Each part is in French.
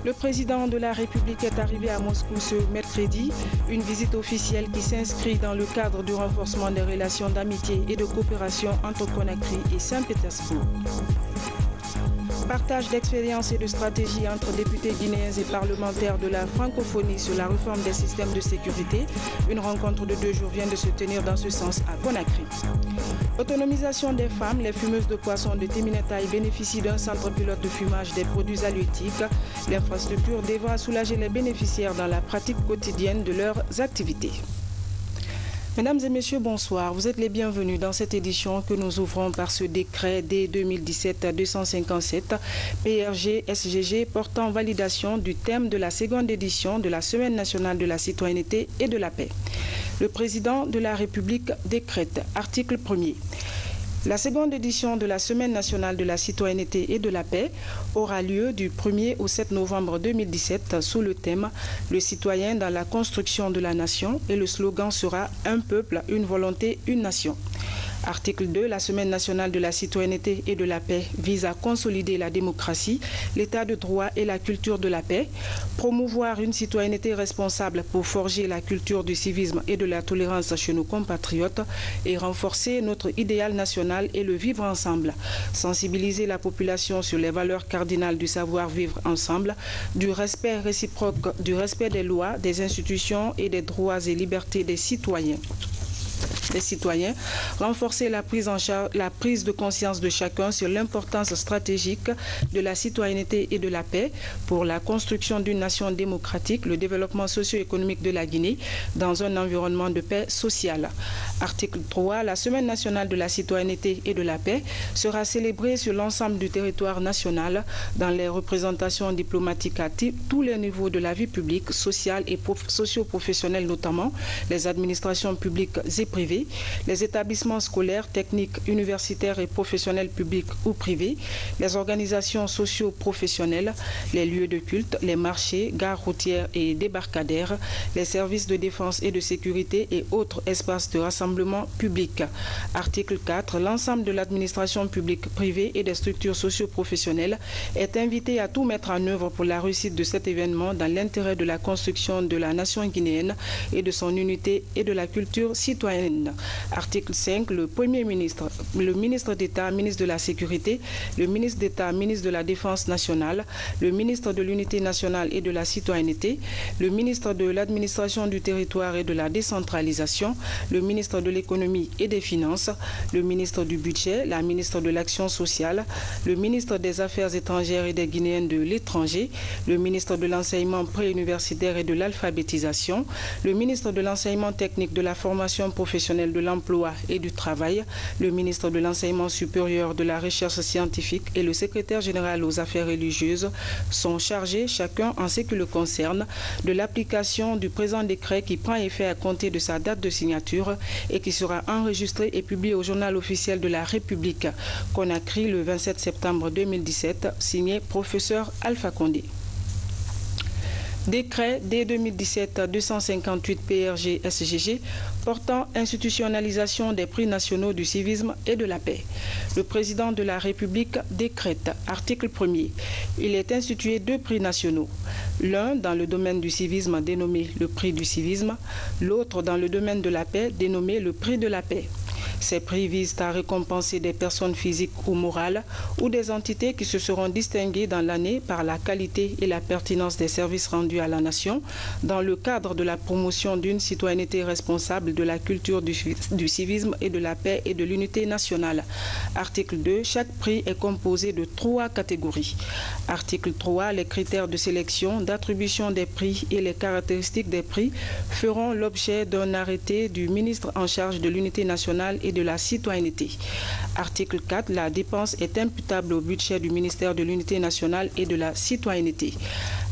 Le président de la République est arrivé à Moscou ce mercredi, une visite officielle qui s'inscrit dans le cadre du renforcement des relations d'amitié et de coopération entre Conakry et Saint-Pétersbourg. Partage d'expériences et de stratégies entre députés guinéens et parlementaires de la francophonie sur la réforme des systèmes de sécurité. Une rencontre de 2 jours vient de se tenir dans ce sens à Conakry. Autonomisation des femmes, les fumeuses de poissons de Timinetaï bénéficient d'un centre pilote de fumage des produits halieutiques. L'infrastructure devra soulager les bénéficiaires dans la pratique quotidienne de leurs activités. Mesdames et messieurs, bonsoir. Vous êtes les bienvenus dans cette édition que nous ouvrons par ce décret D 2017-257 PRG-SGG portant validation du thème de la seconde édition de la Semaine nationale de la citoyenneté et de la paix. Le président de la République décrète, article 1er. La seconde édition de la Semaine nationale de la citoyenneté et de la paix aura lieu du 1er au 7 novembre 2017 sous le thème « Le citoyen dans la construction de la nation » et le slogan sera « Un peuple, une volonté, une nation ». Article 2. La Semaine nationale de la citoyenneté et de la paix vise à consolider la démocratie, l'état de droit et la culture de la paix, promouvoir une citoyenneté responsable pour forger la culture du civisme et de la tolérance chez nos compatriotes et renforcer notre idéal national et le vivre ensemble, sensibiliser la population sur les valeurs cardinales du savoir-vivre ensemble, du respect réciproque, du respect des lois, des institutions et des droits et libertés des citoyens, renforcer la prise de conscience de chacun sur l'importance stratégique de la citoyenneté et de la paix pour la construction d'une nation démocratique, le développement socio-économique de la Guinée dans un environnement de paix sociale. Article 3. La Semaine nationale de la citoyenneté et de la paix sera célébrée sur l'ensemble du territoire national dans les représentations diplomatiques à tous les niveaux de la vie publique, sociale et socio-professionnelle notamment, les administrations publiques et privées, les établissements scolaires, techniques, universitaires et professionnels publics ou privés, les organisations socio-professionnelles, les lieux de culte, les marchés, gares routières et débarcadères, les services de défense et de sécurité et autres espaces de rassemblement public. Article 4. L'ensemble de l'administration publique, privée et des structures socio-professionnelles est invité à tout mettre en œuvre pour la réussite de cet événement dans l'intérêt de la construction de la nation guinéenne et de son unité et de la culture citoyenne. Article 5. Le Premier ministre, le ministre d'État, ministre de la Sécurité, le ministre d'État, ministre de la Défense nationale, le ministre de l'Unité nationale et de la citoyenneté, le ministre de l'Administration du territoire et de la décentralisation, le ministre de l'Économie et des Finances, le ministre du Budget, la ministre de l'Action sociale, le ministre des Affaires étrangères et des Guinéens de l'étranger, le ministre de l'Enseignement préuniversitaire et de l'alphabétisation, le ministre de l'Enseignement technique, de la formation professionnelle, de l'emploi et du travail, le ministre de l'Enseignement supérieur, de la recherche scientifique et le secrétaire général aux affaires religieuses sont chargés, chacun en ce qui le concerne, de l'application du présent décret qui prend effet à compter de sa date de signature et qui sera enregistré et publié au journal officiel de la République. Conakry le 27 septembre 2017, signé professeur Alpha Condé. Décret D 2017-258 PRG-SGG portant institutionnalisation des prix nationaux du civisme et de la paix. Le président de la République décrète, article 1er, il est institué 2 prix nationaux. L'un dans le domaine du civisme dénommé le prix du civisme, l'autre dans le domaine de la paix dénommé le prix de la paix. Ces prix visent à récompenser des personnes physiques ou morales ou des entités qui se seront distinguées dans l'année par la qualité et la pertinence des services rendus à la nation dans le cadre de la promotion d'une citoyenneté responsable, de la culture du civisme et de la paix et de l'unité nationale. Article 2. Chaque prix est composé de 3 catégories. Article 3. Les critères de sélection, d'attribution des prix et les caractéristiques des prix feront l'objet d'un arrêté du ministre en charge de l'unité nationale et de la citoyenneté. Article 4. La dépense est imputable au budget du ministère de l'Unité nationale et de la citoyenneté.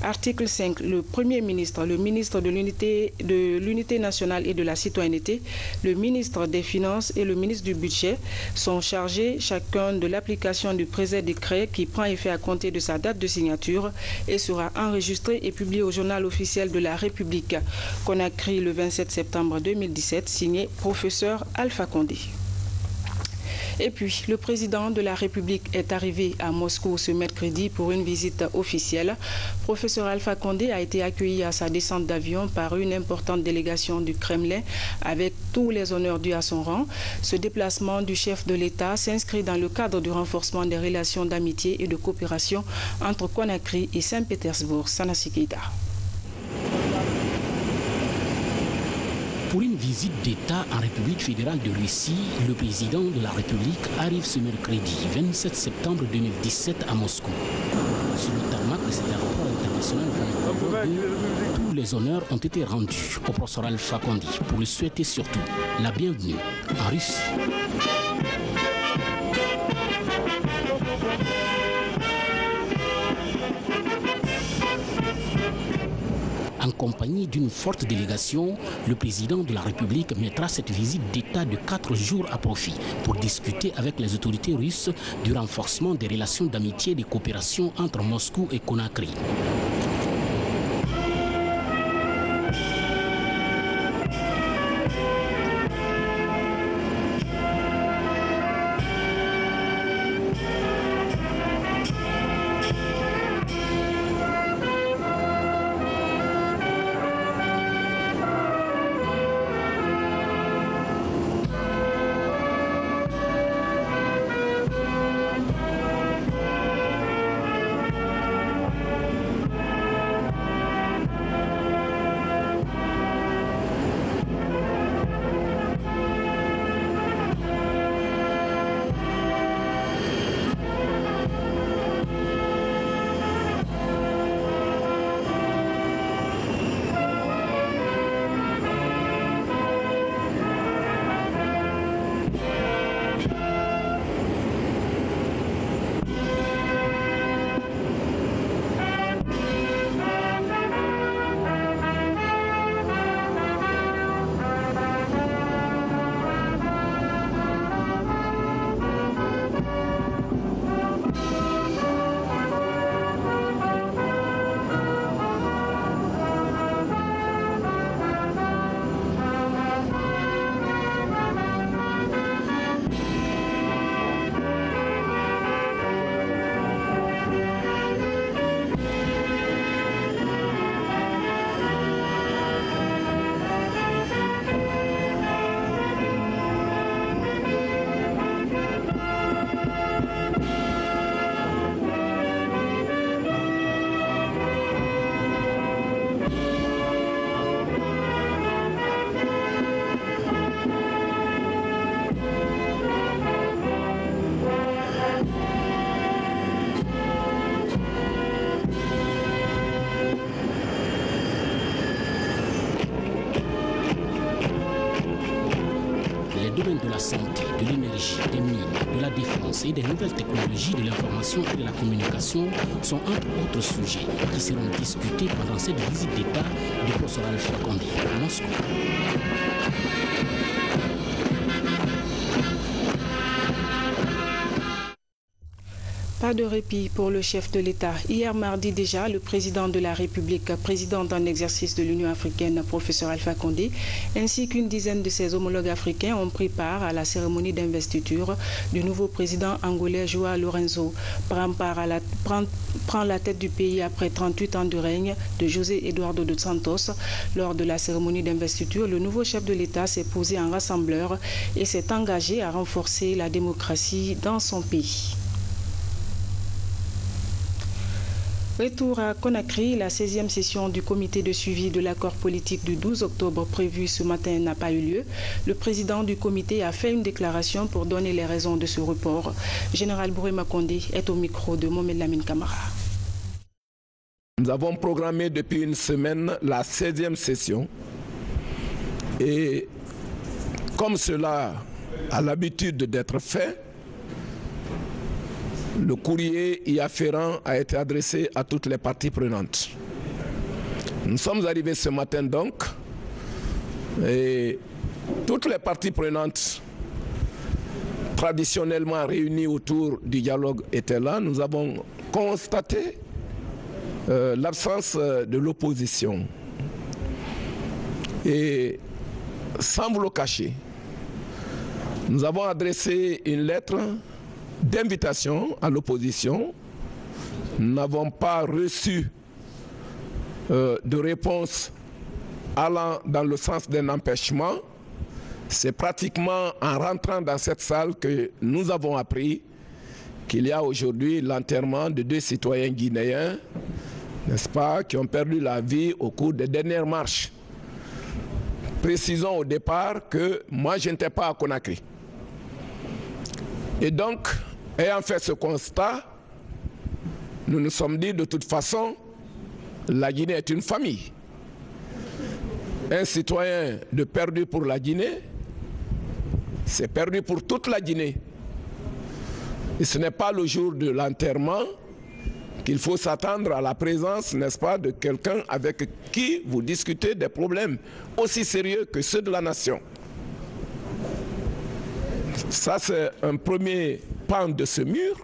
Article 5. Le Premier ministre, le ministre de l'Unité nationale et de la citoyenneté, le ministre des Finances et le ministre du Budget sont chargés chacun de l'application du présent décret qui prend effet à compter de sa date de signature et sera enregistré et publié au journal officiel de la République. Conakry le 27 septembre 2017, signé professeur Alpha Condé. Et puis, le président de la République est arrivé à Moscou ce mercredi pour une visite officielle. Professeur Alpha Condé a été accueilli à sa descente d'avion par une importante délégation du Kremlin avec tous les honneurs dus à son rang. Ce déplacement du chef de l'État s'inscrit dans le cadre du renforcement des relations d'amitié et de coopération entre Conakry et Saint-Pétersbourg. Sanassi Keita. Pour une visite d'État en République fédérale de Russie, le président de la République arrive ce mercredi 27 septembre 2017 à Moscou. Sur le tarmac de cet aéroport international, tous les honneurs ont été rendus au professeur Alpha Condé pour lui souhaiter surtout la bienvenue en Russie. En compagnie d'une forte délégation, le président de la République mettra cette visite d'État de 4 jours à profit pour discuter avec les autorités russes du renforcement des relations d'amitié et de coopération entre Moscou et Conakry. De la santé, de l'énergie, des mines, de la défense et des nouvelles technologies de l'information et de la communication sont entre autres sujets qui seront discutés pendant cette visite d'État du professeur Alpha Condé à Moscou. Pas de répit pour le chef de l'État. Hier mardi déjà, le président de la République, président en exercice de l'Union africaine, professeur Alpha Condé, ainsi qu'une dizaine de ses homologues africains ont pris part à la cérémonie d'investiture du nouveau président angolais João Lourenço. Prend la tête du pays après 38 ans de règne de José Eduardo dos Santos. Lors de la cérémonie d'investiture, le nouveau chef de l'État s'est posé en rassembleur et s'est engagé à renforcer la démocratie dans son pays. Retour à Conakry, la 16e session du comité de suivi de l'accord politique du 12 octobre prévu ce matin n'a pas eu lieu. Le président du comité a fait une déclaration pour donner les raisons de ce report. Général Bourema Condé est au micro de Mohamed Lamine Camara. Nous avons programmé depuis une semaine la 16e session et comme cela a l'habitude d'être fait, le courrier y afférent a été adressé à toutes les parties prenantes. Nous sommes arrivés ce matin donc, et toutes les parties prenantes traditionnellement réunies autour du dialogue étaient là. Nous avons constaté l'absence de l'opposition. Et sans vous le cacher, Nous avons adressé une lettre d'invitation à l'opposition. Nous n'avons pas reçu de réponse allant dans le sens d'un empêchement. C'est pratiquement en rentrant dans cette salle que nous avons appris qu'il y a aujourd'hui l'enterrement de 2 citoyens guinéens, n'est-ce pas, qui ont perdu la vie au cours des dernières marches. Précisons au départ que moi je n'étais pas à Conakry. Et donc, ayant fait ce constat, nous nous sommes dit de toute façon, la Guinée est une famille. Un citoyen de perdu pour la Guinée, c'est perdu pour toute la Guinée. Et ce n'est pas le jour de l'enterrement qu'il faut s'attendre à la présence, n'est-ce pas, de quelqu'un avec qui vous discutez des problèmes aussi sérieux que ceux de la nation. Ça, c'est un premier pan de ce mur.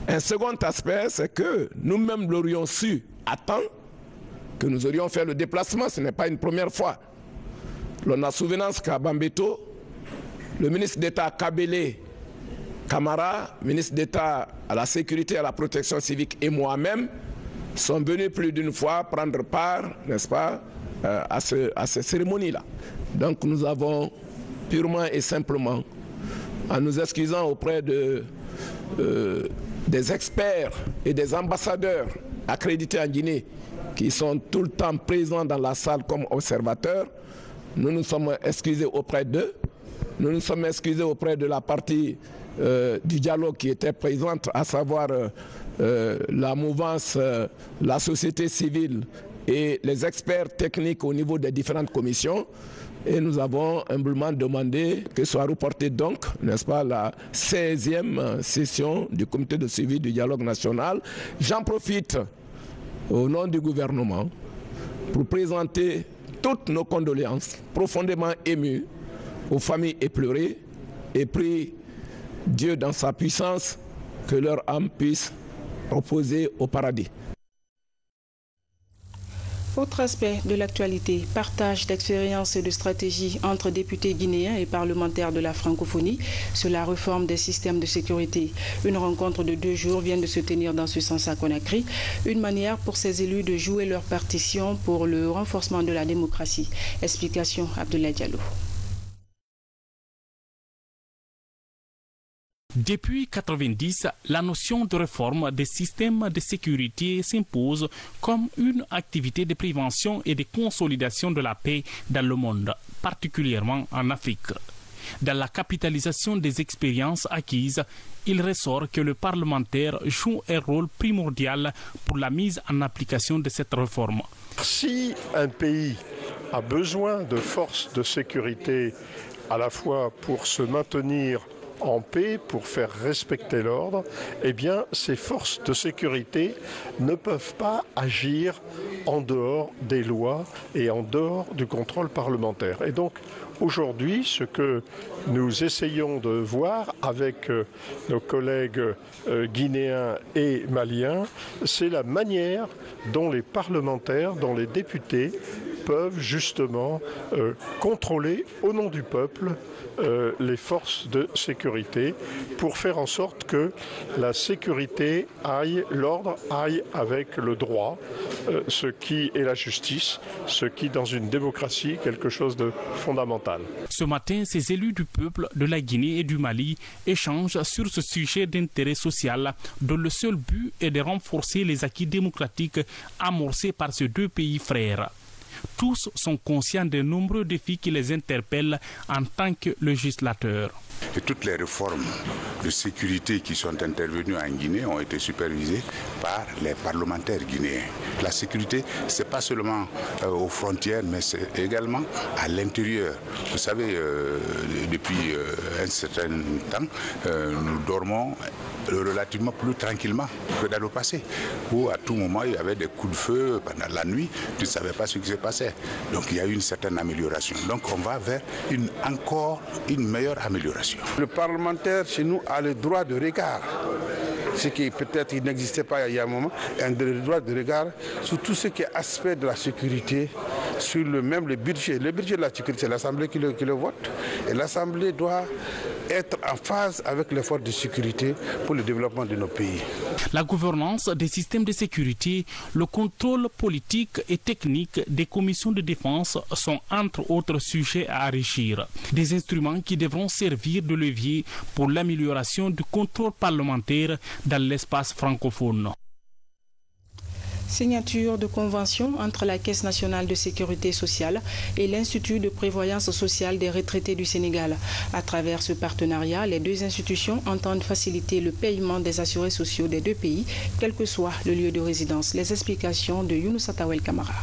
Un second aspect, c'est que nous-mêmes l'aurions su à temps que nous aurions fait le déplacement. Ce n'est pas une première fois. L'on a souvenance qu'à Bambeto, le ministre d'État Kabele Camara, ministre d'État à la sécurité et à la protection civique, et moi-même sont venus plus d'une fois prendre part, n'est-ce pas, à ces cérémonies-là. Donc nous avons purement et simplement, en nous excusant auprès des experts et des ambassadeurs accrédités en Guinée qui sont tout le temps présents dans la salle comme observateurs, nous nous sommes excusés auprès d'eux, nous nous sommes excusés auprès de la partie du dialogue qui était présente, à savoir la mouvance, la société civile et les experts techniques au niveau des différentes commissions. Et nous avons humblement demandé que soit reportée donc, n'est-ce pas, la 16e session du comité de suivi du dialogue national. J'en profite au nom du gouvernement pour présenter toutes nos condoléances profondément émues aux familles éplorées et prie Dieu dans sa puissance que leur âme puisse reposer au paradis. Autre aspect de l'actualité, partage d'expériences et de stratégies entre députés guinéens et parlementaires de la francophonie sur la réforme des systèmes de sécurité. Une rencontre de 2 jours vient de se tenir dans ce sens à Conakry, une manière pour ces élus de jouer leur partition pour le renforcement de la démocratie. Explication Abdoulaye Diallo. Depuis 1990, la notion de réforme des systèmes de sécurité s'impose comme une activité de prévention et de consolidation de la paix dans le monde, particulièrement en Afrique. Dans la capitalisation des expériences acquises, il ressort que le parlementaire joue un rôle primordial pour la mise en application de cette réforme. Si un pays a besoin de forces de sécurité à la fois pour se maintenir en paix, pour faire respecter l'ordre, eh bien, ces forces de sécurité ne peuvent pas agir en dehors des lois et en dehors du contrôle parlementaire. Et donc, aujourd'hui, ce que nous essayons de voir avec nos collègues guinéens et maliens, c'est la manière dont les parlementaires, dont les députés peuvent justement contrôler au nom du peuple les forces de sécurité pour faire en sorte que la sécurité aille, l'ordre aille avec le droit, ce qui est la justice, ce qui dans une démocratie est quelque chose de fondamental. Ce matin, ces élus du peuple de la Guinée et du Mali échangent sur ce sujet d'intérêt social dont le seul but est de renforcer les acquis démocratiques amorcés par ces 2 pays frères. Tous sont conscients des nombreux défis qui les interpellent en tant que législateurs. Et toutes les réformes de sécurité qui sont intervenues en Guinée ont été supervisées par les parlementaires guinéens. La sécurité, ce n'est pas seulement aux frontières, mais c'est également à l'intérieur. Vous savez, depuis un certain temps, nous dormons relativement plus tranquillement que dans le passé, où à tout moment il y avait des coups de feu pendant la nuit, tu ne savais pas ce qui se passait. Donc il y a eu une certaine amélioration. Donc on va vers encore une meilleure amélioration. Le parlementaire chez nous a le droit de regard, ce qui peut-être n'existait pas il y a un moment, un droit de regard sur tout ce qui est aspect de la sécurité sur même le budget. Le budget de la sécurité, c'est l'Assemblée qui le vote. Et l'Assemblée doit être en phase avec l'effort de sécurité pour le développement de nos pays. La gouvernance des systèmes de sécurité, le contrôle politique et technique des commissions de défense sont entre autres sujets à enrichir. Des instruments qui devront servir de levier pour l'amélioration du contrôle parlementaire dans l'espace francophone. Signature de convention entre la Caisse nationale de sécurité sociale et l'Institut de prévoyance sociale des retraités du Sénégal. À travers ce partenariat, les deux institutions entendent faciliter le paiement des assurés sociaux des deux pays, quel que soit le lieu de résidence. Les explications de Younoussa Tawel Kamara.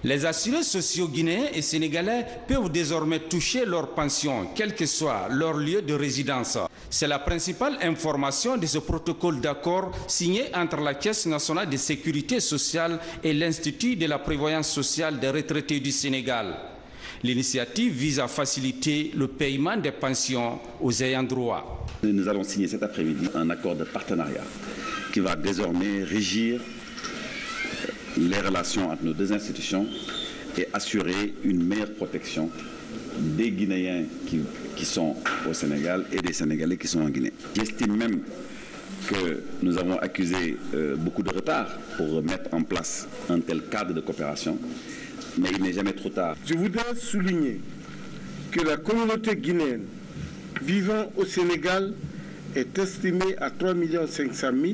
Les assurés sociaux guinéens et sénégalais peuvent désormais toucher leur pension, quel que soit leur lieu de résidence. C'est la principale information de ce protocole d'accord signé entre la Caisse nationale de sécurité sociale et l'Institut de la prévoyance sociale des retraités du Sénégal. L'initiative vise à faciliter le paiement des pensions aux ayants droit. Nous allons signer cet après-midi un accord de partenariat qui va désormais régir les relations entre nos deux institutions et assurer une meilleure protection des Guinéens qui sont au Sénégal et des Sénégalais qui sont en Guinée. J'estime même que nous avons accusé beaucoup de retard pour mettre en place un tel cadre de coopération, mais il n'est jamais trop tard. Je voudrais souligner que la communauté guinéenne vivant au Sénégal est estimée à 3 500 000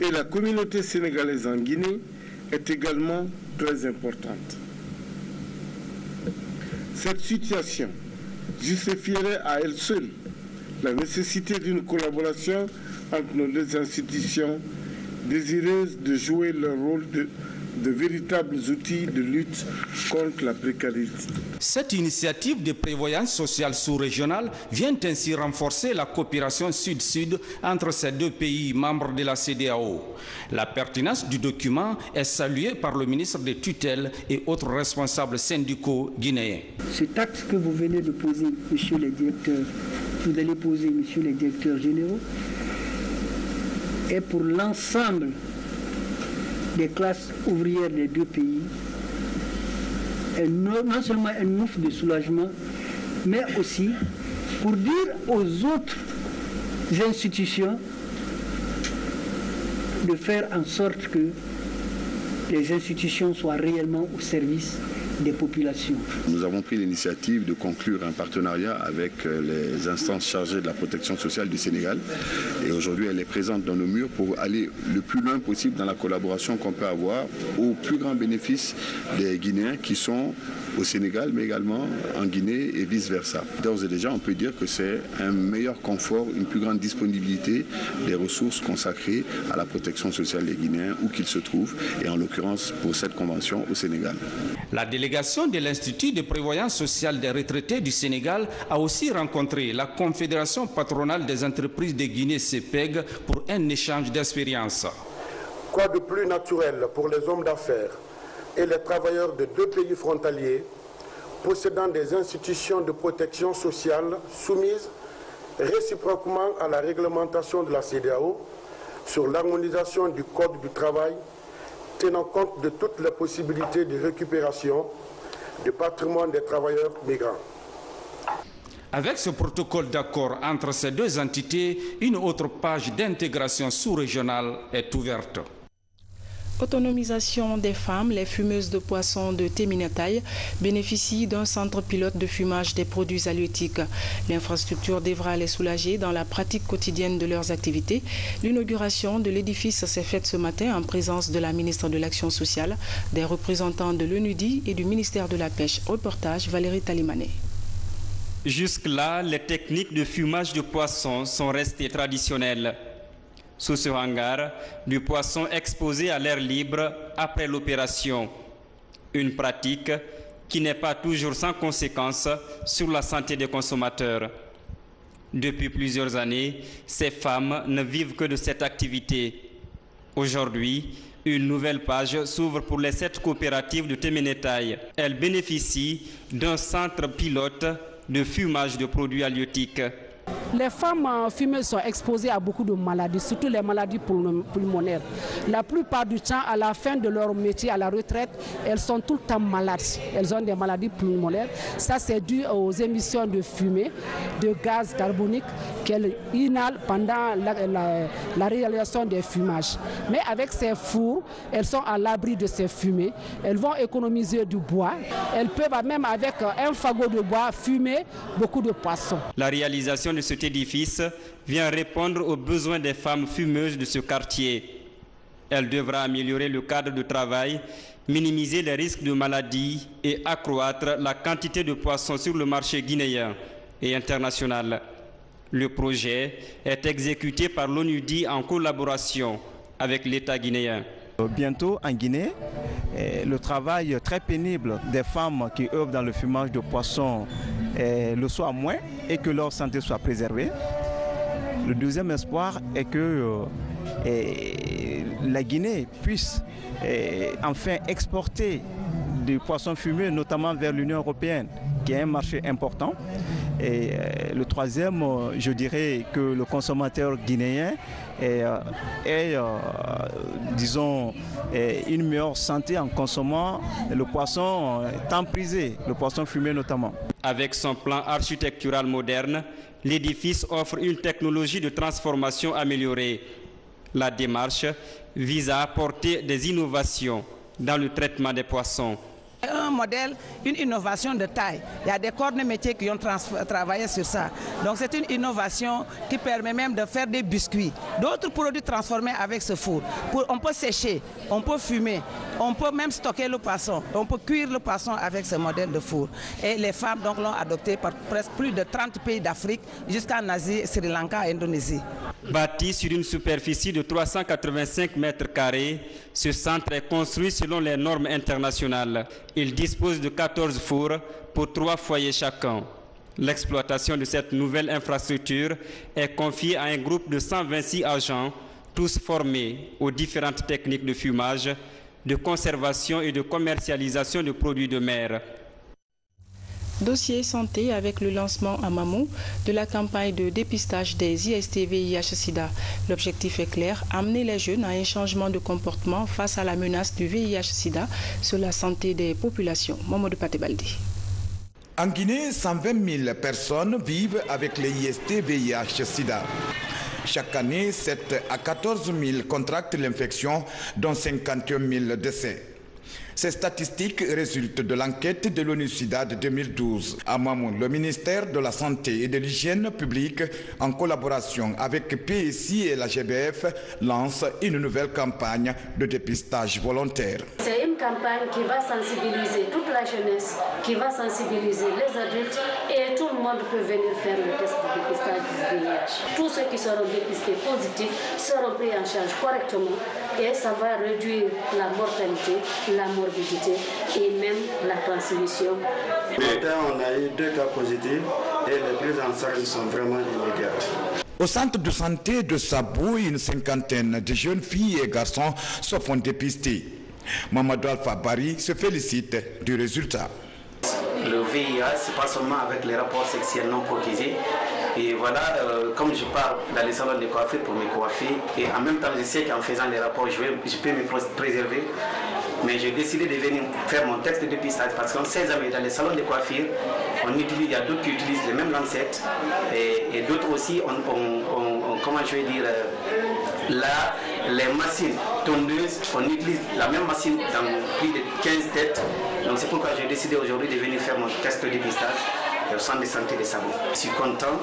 et la communauté sénégalaise en Guinée est également très importante. Cette situation justifierait à elle seule la nécessité d'une collaboration entre nos deux institutions désireuses de jouer leur rôle de véritables outils de lutte contre la précarité. Cette initiative de prévoyance sociale sous-régionale vient ainsi renforcer la coopération sud-sud entre ces deux pays membres de la CEDEAO. La pertinence du document est saluée par le ministre des tutelles et autres responsables syndicaux guinéens. Cet acte que vous venez de poser, monsieur le directeur, vous allez poser, monsieur les directeurs généraux, est pour l'ensemble des classes ouvrières des deux pays, et non seulement un ouf de soulagement, mais aussi pour dire aux autres institutions de faire en sorte que les institutions soient réellement au service des populations. Nous avons pris l'initiative de conclure un partenariat avec les instances chargées de la protection sociale du Sénégal et aujourd'hui elle est présente dans nos murs pour aller le plus loin possible dans la collaboration qu'on peut avoir au plus grand bénéfice des Guinéens qui sont au Sénégal mais également en Guinée et vice-versa. D'ores et déjà on peut dire que c'est un meilleur confort, une plus grande disponibilité des ressources consacrées à la protection sociale des Guinéens où qu'ils se trouvent et en l'occurrence pour cette convention au Sénégal. La délégation de l'Institut de prévoyance sociale des retraités du Sénégal a aussi rencontré la Confédération patronale des entreprises de Guinée CEPEG pour un échange d'expériences. Quoi de plus naturel pour les hommes d'affaires et les travailleurs de deux pays frontaliers possédant des institutions de protection sociale soumises réciproquement à la réglementation de la CEDEAO sur l'harmonisation du Code du travail tenant compte de toutes les possibilités de récupération du patrimoine des travailleurs migrants. Avec ce protocole d'accord entre ces deux entités, une autre page d'intégration sous-régionale est ouverte. Autonomisation des femmes, les fumeuses de poissons de Téminataï bénéficient d'un centre pilote de fumage des produits halieutiques. L'infrastructure devra les soulager dans la pratique quotidienne de leurs activités. L'inauguration de l'édifice s'est faite ce matin en présence de la ministre de l'Action sociale, des représentants de l'ONUDI et du ministère de la Pêche. Reportage Valérie Talimané. Jusque-là, les techniques de fumage de poissons sont restées traditionnelles. Sous ce hangar, du poisson exposé à l'air libre après l'opération. Une pratique qui n'est pas toujours sans conséquences sur la santé des consommateurs. Depuis plusieurs années, ces femmes ne vivent que de cette activité. Aujourd'hui, une nouvelle page s'ouvre pour les 7 coopératives de Téménétaï. Elles bénéficient d'un centre pilote de fumage de produits halieutiques. Les femmes fumeuses sont exposées à beaucoup de maladies, surtout les maladies pulmonaires. La plupart du temps, à la fin de leur métier, à la retraite, elles sont tout le temps malades. Elles ont des maladies pulmonaires. Ça, c'est dû aux émissions de fumée, de gaz carbonique qu'elles inhalent pendant la réalisation des fumages. Mais avec ces fours, elles sont à l'abri de ces fumées. Elles vont économiser du bois. Elles peuvent même, avec un fagot de bois, fumer beaucoup de poissons. La réalisation de cet édifice vient répondre aux besoins des femmes fumeuses de ce quartier. Elle devra améliorer le cadre de travail, minimiser les risques de maladies et accroître la quantité de poissons sur le marché guinéen et international. Le projet est exécuté par l'ONUDI en collaboration avec l'État guinéen. Bientôt en Guinée, le travail très pénible des femmes qui œuvrent dans le fumage de poissons le soit moins et que leur santé soit préservée. Le deuxième espoir est que la Guinée puisse enfin exporter des poissons fumés, notamment vers l'Union européenne, qui est un marché important. Et le troisième, je dirais que le consommateur guinéen disons, une meilleure santé en consommant le poisson tant prisé, le poisson fumé notamment. Avec son plan architectural moderne, l'édifice offre une technologie de transformation améliorée. La démarche vise à apporter des innovations dans le traitement des poissons. Un modèle, une innovation de taille. Il y a des corps de métier qui ont travaillé sur ça. Donc c'est une innovation qui permet même de faire des biscuits. D'autres produits transformés avec ce four. On peut sécher, on peut fumer, on peut même stocker le poisson. On peut cuire le poisson avec ce modèle de four. Et les femmes donc l'ont adopté par presque plus de 30 pays d'Afrique jusqu'en Asie, Sri Lanka et Indonésie. Bâti sur une superficie de 385 mètres carrés, ce centre est construit selon les normes internationales. Il dispose de 14 fours pour 3 foyers chacun. L'exploitation de cette nouvelle infrastructure est confiée à un groupe de 126 agents, tous formés aux différentes techniques de fumage, de conservation et de commercialisation de produits de mer. Dossier santé avec le lancement à Mamou de la campagne de dépistage des IST VIH-Sida. L'objectif est clair, amener les jeunes à un changement de comportement face à la menace du VIH-Sida sur la santé des populations. Mamadou Patebaldi. En Guinée, 120 000 personnes vivent avec les IST VIH-Sida. Chaque année, 7 à 14 000 contractent l'infection, dont 51 000 décès. Ces statistiques résultent de l'enquête de l'ONU-SIDA de 2012. À Mamoun, le ministère de la Santé et de l'Hygiène publique, en collaboration avec PSI et la GBF, lance une nouvelle campagne de dépistage volontaire. C'est une campagne qui va sensibiliser toute la jeunesse, qui va sensibiliser les adultes et tout le monde peut venir faire le test de dépistage du VIH. Tous ceux qui seront dépistés positifs seront pris en charge correctement et ça va réduire la mortalité, la morbidité et même la transmission. On a eu 2 cas positifs et les prises en charge sont vraiment immédiates. Au centre de santé de Sabou, une cinquantaine de jeunes filles et garçons se font dépister. Mamadou Alpha Bari se félicite du résultat. Le VIH, c'est pas seulement avec les rapports sexuels non protégés. Et voilà, comme je pars dans les salons de coiffure pour me coiffer, et en même temps je sais qu'en faisant les rapports, je peux me préserver. Mais j'ai décidé de venir faire mon texte de dépistage parce qu'on sait jamais dans les salons de coiffure, il y a d'autres qui utilisent les mêmes lancettes et d'autres aussi, comment je vais dire, là, les machines tondeuses, on utilise la même machine dans plus de 15 têtes. Donc c'est pourquoi j'ai décidé aujourd'hui de venir faire mon test de dépistage au centre de santé de Sabou. Je suis content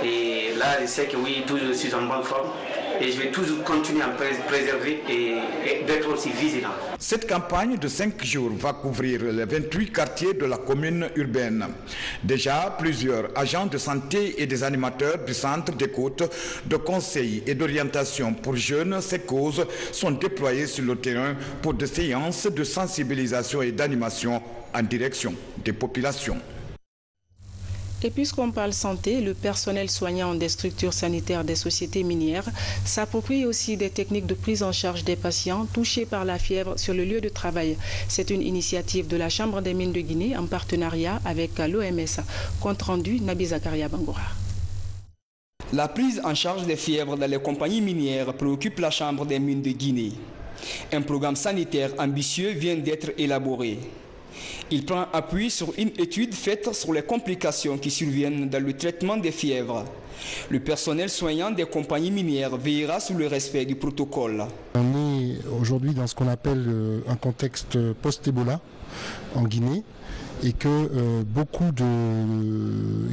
et là je sais que oui, toujours je suis en bonne forme. Et je vais toujours continuer à me préserver et d'être aussi vigilant. Cette campagne de 5 jours va couvrir les 28 quartiers de la commune urbaine. Déjà, plusieurs agents de santé et des animateurs du centre d'écoute, de conseil et d'orientation pour jeunes, ces causes, sont déployés sur le terrain pour des séances de sensibilisation et d'animation en direction des populations. Et puisqu'on parle santé, le personnel soignant des structures sanitaires des sociétés minières s'approprie aussi des techniques de prise en charge des patients touchés par la fièvre sur le lieu de travail. C'est une initiative de la Chambre des mines de Guinée en partenariat avec l'OMS. Compte rendu, Nabi Zakaria Bangoura. La prise en charge des fièvres dans les compagnies minières préoccupe la Chambre des mines de Guinée. Un programme sanitaire ambitieux vient d'être élaboré. Il prend appui sur une étude faite sur les complications qui surviennent dans le traitement des fièvres. Le personnel soignant des compagnies minières veillera sur le respect du protocole. On est aujourd'hui dans ce qu'on appelle un contexte post-Ebola en Guinée et que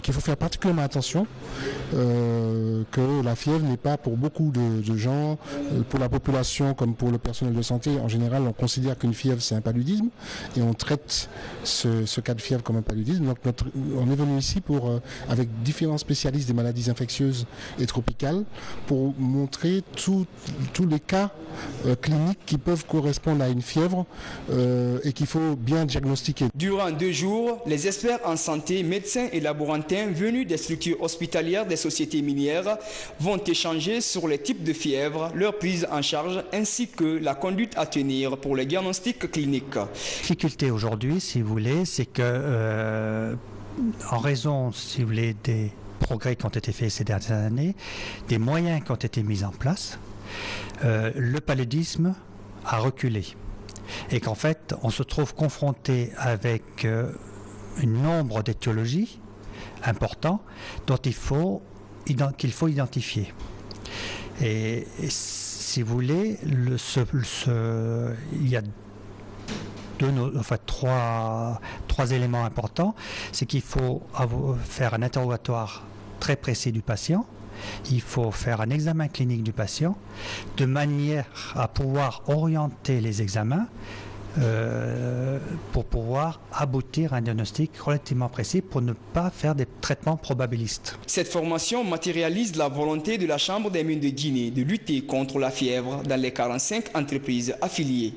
qu'il faut faire particulièrement attention que la fièvre n'est pas pour beaucoup de gens, pour la population comme pour le personnel de santé. En général, on considère qu'une fièvre c'est un paludisme et on traite ce cas de fièvre comme un paludisme. Donc on est venu ici avec différents spécialistes des maladies infectieuses et tropicales pour montrer tous les cas cliniques qui peuvent correspondre à une fièvre et qu'il faut bien diagnostiquer. Durant 2 jours, les experts en santé, médecins et laborantins venus des structures hospitalières des sociétés minières vont échanger sur les types de fièvre, leur prise en charge ainsi que la conduite à tenir pour les diagnostics cliniques. La difficulté aujourd'hui, si vous voulez, c'est que en raison, si vous voulez, des progrès qui ont été faits ces dernières années, des moyens qui ont été mis en place, le paludisme a reculé. Et qu'en fait, on se trouve confronté avec un nombre d'étiologies importants qu'il faut identifier. Et si vous voulez, il y a trois éléments importants. C'est qu'il faut faire un interrogatoire très précis du patient. Il faut faire un examen clinique du patient de manière à pouvoir orienter les examens pour pouvoir aboutir à un diagnostic relativement précis pour ne pas faire des traitements probabilistes. Cette formation matérialise la volonté de la Chambre des mines de Guinée de lutter contre la fièvre dans les 45 entreprises affiliées.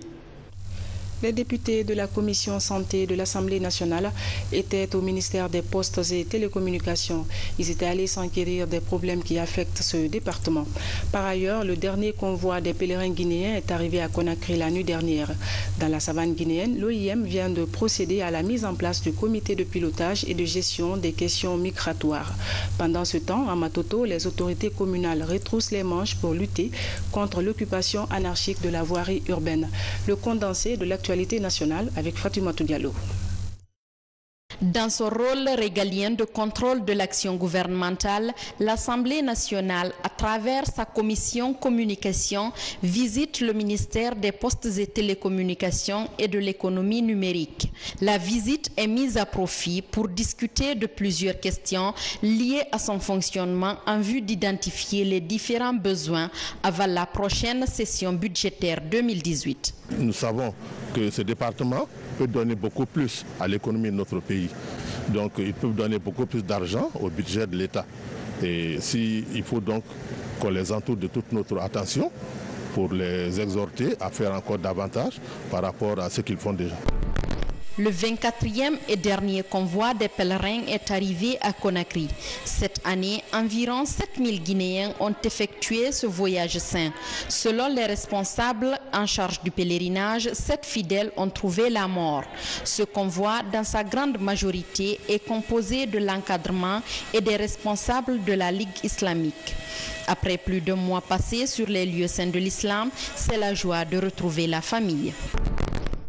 Les députés de la Commission santé de l'Assemblée nationale étaient au ministère des Postes et Télécommunications. Ils étaient allés s'enquérir des problèmes qui affectent ce département. Par ailleurs, le dernier convoi des pèlerins guinéens est arrivé à Conakry la nuit dernière. Dans la savane guinéenne, l'OIM vient de procéder à la mise en place du comité de pilotage et de gestion des questions migratoires. Pendant ce temps, à Matoto, les autorités communales retroussent les manches pour lutter contre l'occupation anarchique de la voirie urbaine. Le condensé de l'actualité nationale avec Fatoumata Diallo. Dans son rôle régalien de contrôle de l'action gouvernementale, l'Assemblée nationale, à travers sa commission communication, visite le ministère des Postes et Télécommunications et de l'économie numérique. La visite est mise à profit pour discuter de plusieurs questions liées à son fonctionnement en vue d'identifier les différents besoins avant la prochaine session budgétaire 2018. Nous savons que ce département peut donner beaucoup plus à l'économie de notre pays. Donc il peut donner beaucoup plus d'argent au budget de l'État. Et il faut donc qu'on les entoure de toute notre attention pour les exhorter à faire encore davantage par rapport à ce qu'ils font déjà. Le 24e et dernier convoi des pèlerins est arrivé à Conakry. Cette année, environ 7000 Guinéens ont effectué ce voyage saint. Selon les responsables en charge du pèlerinage, 7 fidèles ont trouvé la mort. Ce convoi, dans sa grande majorité, est composé de l'encadrement et des responsables de la Ligue islamique. Après plus de mois passés sur les lieux saints de l'islam, c'est la joie de retrouver la famille.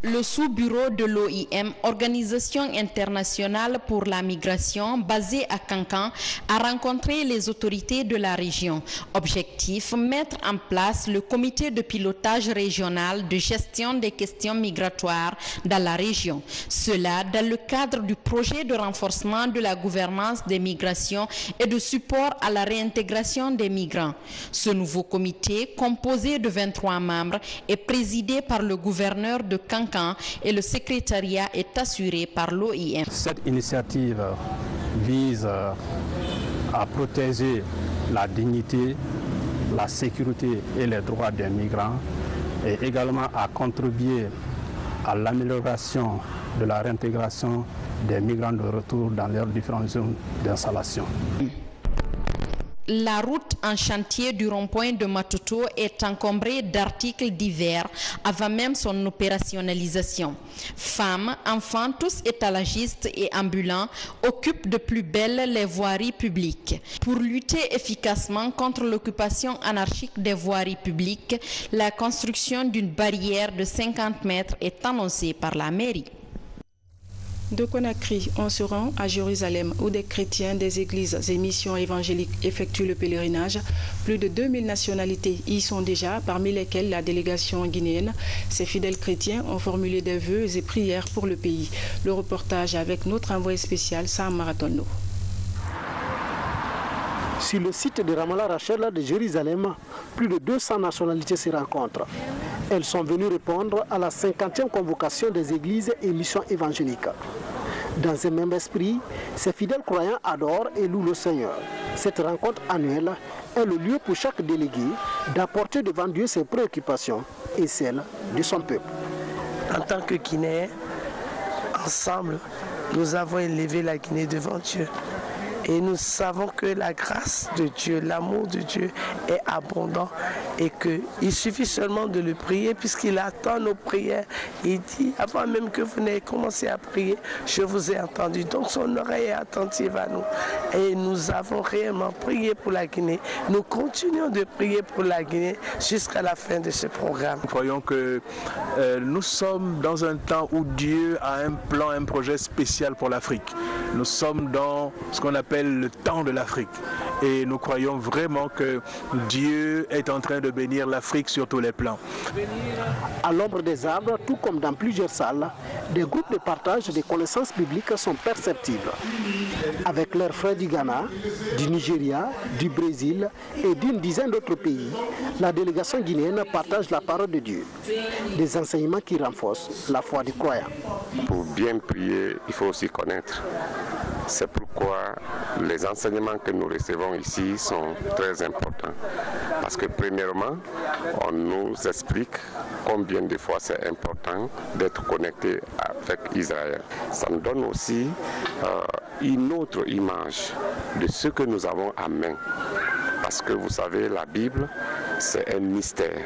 Le sous-bureau de l'OIM, Organisation internationale pour la migration, basé à Cancan, a rencontré les autorités de la région. Objectif, mettre en place le comité de pilotage régional de gestion des questions migratoires dans la région. Cela dans le cadre du projet de renforcement de la gouvernance des migrations et de support à la réintégration des migrants. Ce nouveau comité, composé de 23 membres, est présidé par le gouverneur de Cancan et le secrétariat est assuré par l'OIM. Cette initiative vise à protéger la dignité, la sécurité et les droits des migrants et également à contribuer à l'amélioration de la réintégration des migrants de retour dans leurs différentes zones d'installation. La route en chantier du rond-point de Matoto est encombrée d'articles divers avant même son opérationnalisation. Femmes, enfants, tous étalagistes et ambulants occupent de plus belle les voiries publiques. Pour lutter efficacement contre l'occupation anarchique des voiries publiques, la construction d'une barrière de 50 mètres est annoncée par la mairie. De Conakry, on se rend à Jérusalem où des chrétiens des églises et missions évangéliques effectuent le pèlerinage. Plus de 2000 nationalités y sont déjà, parmi lesquelles la délégation guinéenne. Ces fidèles chrétiens ont formulé des vœux et prières pour le pays. Le reportage avec notre envoyé spécial Sam Maratono. Sur le site de Ramallah Rachel de Jérusalem, plus de 200 nationalités se rencontrent. Elles sont venues répondre à la 50e convocation des églises et missions évangéliques. Dans un même esprit, ces fidèles croyants adorent et louent le Seigneur. Cette rencontre annuelle est le lieu pour chaque délégué d'apporter devant Dieu ses préoccupations et celles de son peuple. En tant que Guinéens, ensemble, nous avons élevé la Guinée devant Dieu. Et nous savons que la grâce de Dieu, l'amour de Dieu est abondant et qu'il suffit seulement de le prier puisqu'il attend nos prières. Il dit, avant même que vous n'ayez commencé à prier, je vous ai entendu. Donc son oreille est attentive à nous. Et nous avons réellement prié pour la Guinée. Nous continuons de prier pour la Guinée jusqu'à la fin de ce programme. Nous croyons que nous sommes dans un temps où Dieu a un plan, un projet spécial pour l'Afrique. Nous sommes dans ce qu'on appelle le temps de l'Afrique. Et nous croyons vraiment que Dieu est en train de bénir l'Afrique sur tous les plans. À l'ombre des arbres, tout comme dans plusieurs salles, des groupes de partage des connaissances bibliques sont perceptibles. Avec leurs frères du Ghana, du Nigeria, du Brésil et d'une dizaine d'autres pays, la délégation guinéenne partage la parole de Dieu. Des enseignements qui renforcent la foi du croyant. Pour bien prier, il faut aussi connaître. C'est pourquoi les enseignements que nous recevons ici sont très importants. Parce que premièrement, on nous explique combien de fois c'est important d'être connecté avec Israël. Ça nous donne aussi une autre image de ce que nous avons à main. Parce que vous savez, la Bible, c'est un mystère.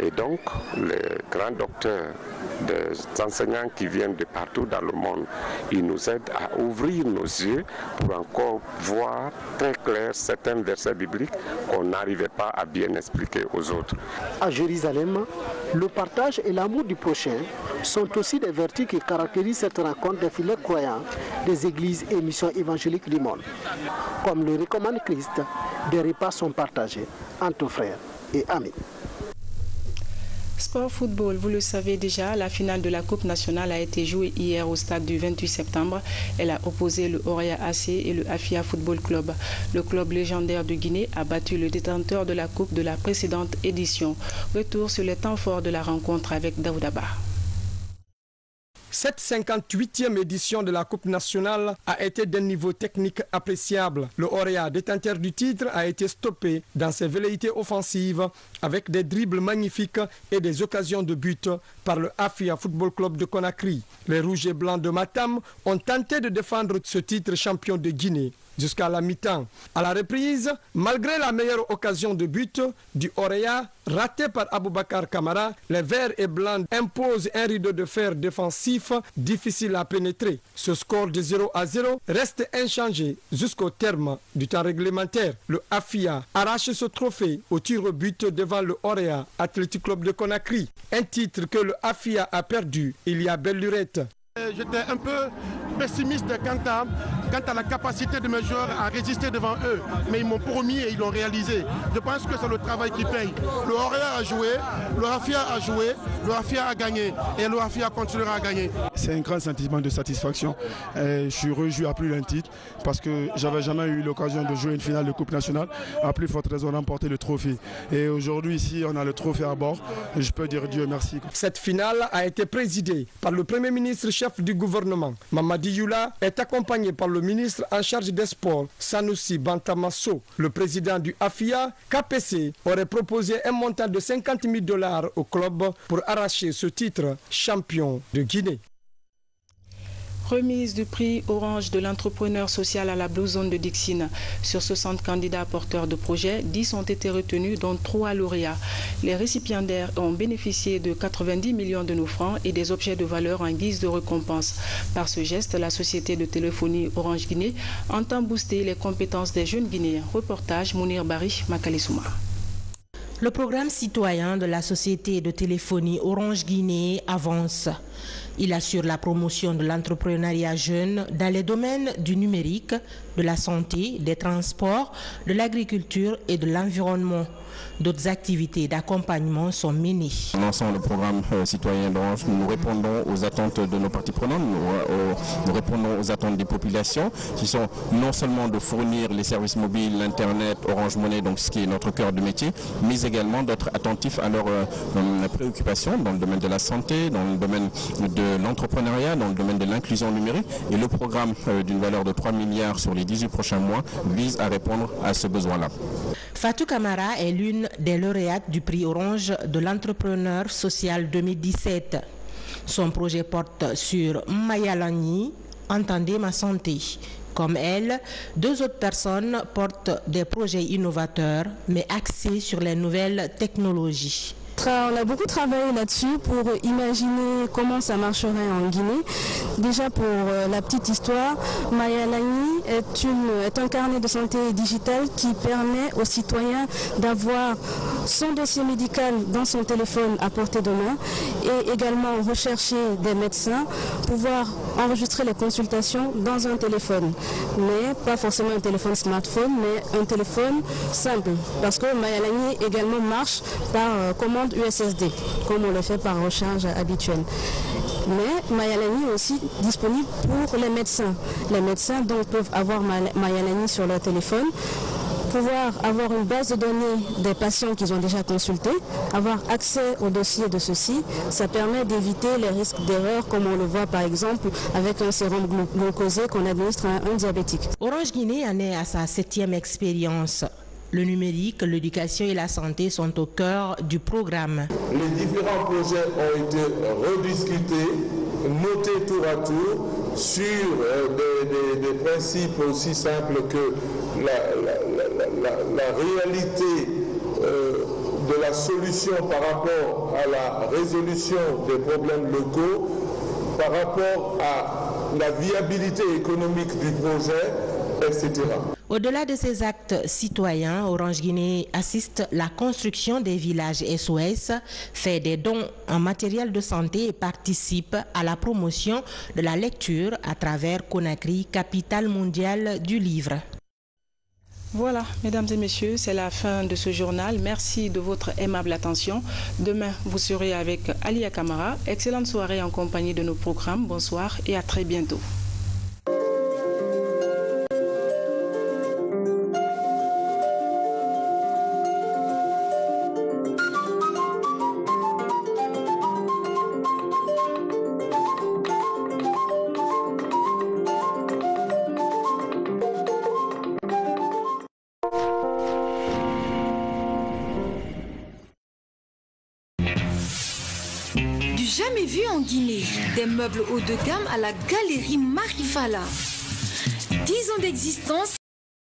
Et donc, les grands docteurs, des enseignants qui viennent de partout dans le monde, ils nous aident à ouvrir nos yeux pour encore voir très clair certains versets bibliques qu'on n'arrivait pas à bien expliquer aux autres. À Jérusalem, le partage et l'amour du prochain sont aussi des vertus qui caractérisent cette rencontre des fidèles croyants des églises et missions évangéliques du monde. Comme le recommande Christ, des repas sont partagés entre frères et amis. Sport football, vous le savez déjà, la finale de la Coupe nationale a été jouée hier au stade du 28 septembre. Elle a opposé le Orea AC et le Afia Football Club. Le club légendaire de Guinée a battu le détenteur de la Coupe de la précédente édition. Retour sur les temps forts de la rencontre avec Daoudaba. Cette 58e édition de la Coupe nationale a été d'un niveau technique appréciable. Le Orea, détenteur du titre, a été stoppé dans ses velléités offensives avec des dribbles magnifiques et des occasions de but par le Afia Football Club de Conakry. Les Rouges et Blancs de Matam ont tenté de défendre ce titre champion de Guinée jusqu'à la mi-temps. À la reprise, malgré la meilleure occasion de but du Orea, ratée par Aboubakar Kamara, les Verts et Blancs imposent un rideau de fer défensif difficile à pénétrer. Ce score de 0-0 reste inchangé jusqu'au terme du temps réglementaire. Le Afia arrache ce trophée au tir au but devant le Orea Athletic Club de Conakry. Un titre que le Afia a perdu il y a belle lurette. J'étais un peu pessimiste quant à la capacité de mes joueurs à résister devant eux. Mais ils m'ont promis et ils l'ont réalisé. Je pense que c'est le travail qui paye. Le Orea a joué, le Afia a joué, le Afia a gagné et le Afia continuera à gagner. C'est un grand sentiment de satisfaction. Je suis rejoui à plus d'un titre parce que j'avais jamais eu l'occasion de jouer une finale de Coupe nationale. À plus forte raison remporter le trophée. Et aujourd'hui ici on a le trophée à bord. Et je peux dire Dieu merci. Cette finale a été présidée par le Premier ministre chef du gouvernement. Mamadi Youla est accompagné par le ministre en charge des sports, Sanoussi Bantamasso. Le président du AFIA, KPC, aurait proposé un montant de $50 000 au club pour arracher ce titre champion de Guinée. Remise du prix Orange de l'entrepreneur social à la Blue Zone de Dixine. Sur 60 candidats porteurs de projets, 10 ont été retenus, dont 3 lauréats. Les récipiendaires ont bénéficié de 90 millions de nos francs et des objets de valeur en guise de récompense. Par ce geste, la société de téléphonie Orange Guinée entend booster les compétences des jeunes Guinéens. Reportage Mounir Bari, Makalissouma. Le programme citoyen de la société de téléphonie Orange Guinée avance. Il assure la promotion de l'entrepreneuriat jeune dans les domaines du numérique, de la santé, des transports, de l'agriculture et de l'environnement. D'autres activités d'accompagnement sont menées. En lançant le programme citoyen d'Orange, nous répondons aux attentes de nos parties prenantes, nous répondons aux attentes des populations qui sont non seulement de fournir les services mobiles, l'Internet, Orange Money, donc ce qui est notre cœur de métier, mais également d'être attentifs à leurs préoccupations dans le domaine de la santé, dans le domaine de l'entrepreneuriat, dans le domaine de l'inclusion numérique. Et le programme d'une valeur de 3 milliards sur les 18 prochains mois vise à répondre à ce besoin-là. Fatou Camara est l'une des lauréates du prix Orange de l'entrepreneur social 2017. Son projet porte sur Mayalani, Entendez ma santé. Comme elle, 2 autres personnes portent des projets innovateurs, mais axés sur les nouvelles technologies. On a beaucoup travaillé là-dessus pour imaginer comment ça marcherait en Guinée. Déjà pour la petite histoire, Mayalani est un carnet de santé digital qui permet aux citoyens d'avoir son dossier médical dans son téléphone à portée de main et également rechercher des médecins, pouvoir enregistrer les consultations dans un téléphone. Mais pas forcément un téléphone smartphone, mais un téléphone simple. Parce que Mayalani également marche par commande USSD, comme on le fait par recharge habituelle. Mais Mayalani est aussi disponible pour les médecins. Les médecins donc peuvent avoir Mayalani sur leur téléphone, pouvoir avoir une base de données des patients qu'ils ont déjà consultés, avoir accès au dossier de ceux-ci, ça permet d'éviter les risques d'erreur comme on le voit par exemple avec un sérum glucosé qu'on administre à un diabétique. Orange Guinée en est à sa 7e expérience. Le numérique, l'éducation et la santé sont au cœur du programme. Les différents projets ont été rediscutés, notés tour à tour sur des principes aussi simples que la réalité de la solution par rapport à la résolution des problèmes locaux, par rapport à la viabilité économique du projet, etc. Au-delà de ces actes citoyens, Orange Guinée assiste la construction des villages SOS, fait des dons en matériel de santé et participe à la promotion de la lecture à travers Conakry, capitale mondiale du livre. Voilà, mesdames et messieurs, c'est la fin de ce journal. Merci de votre aimable attention. Demain, vous serez avec Alia Camara. Excellente soirée en compagnie de nos programmes. Bonsoir et à très bientôt. Jamais vu en Guinée, des meubles haut de gamme à la galerie Marifala. 10 ans d'existence